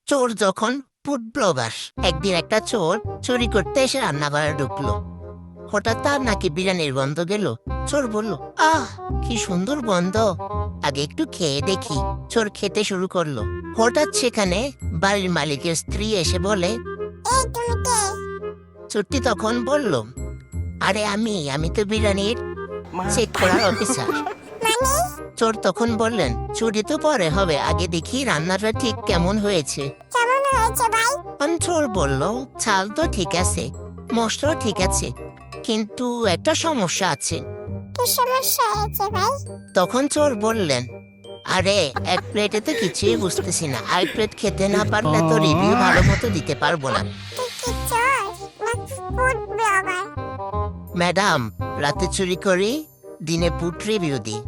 চোর যখন food blogger. একদিন একটা চোর চুরি করতে এসে রান্নাঘরে ঢুকলো। হঠাৎ তার নাকি বিরিয়ানির গন্ধ গেল। চোর বলল, আহ, কি সুন্দর গন্ধ, আগে একটু খেয়ে দেখি। চোর খেতে শুরু করলো। হঠাৎ সেখানে বাড়ির মালিকের স্ত্রী এসে বলে, এই তুমি কে? চোরটি তখন বলল, আরে আমি তো বিরিয়ানির চেক করার অফিসার। মানে? চোর তখন বললেন, চুরি তো পরে হবে, আগে দেখি রান্নাটা ঠিক কেমন হয়েছে। কেমন হয়েছে ভাই? চোর বলল, চাল তো ঠিক আছে, মশলাও ঠিক আছে, কিন্তু একটা সমস্যা আছে। কি সমস্যা হয়েছে ভাই? তখন চোর বললেন, আরে এক প্লেটে তো কিছুই বুঝতেছি না, আর প্লেট খেতে না পারলে তো রিভিউ ভালো মতো দিতে পারবো না। তুই কি চোর না ফুড ব্লগার? ম্যাডাম, রাতে চুরি করি, দিনে ফুড রিভিউ দিই।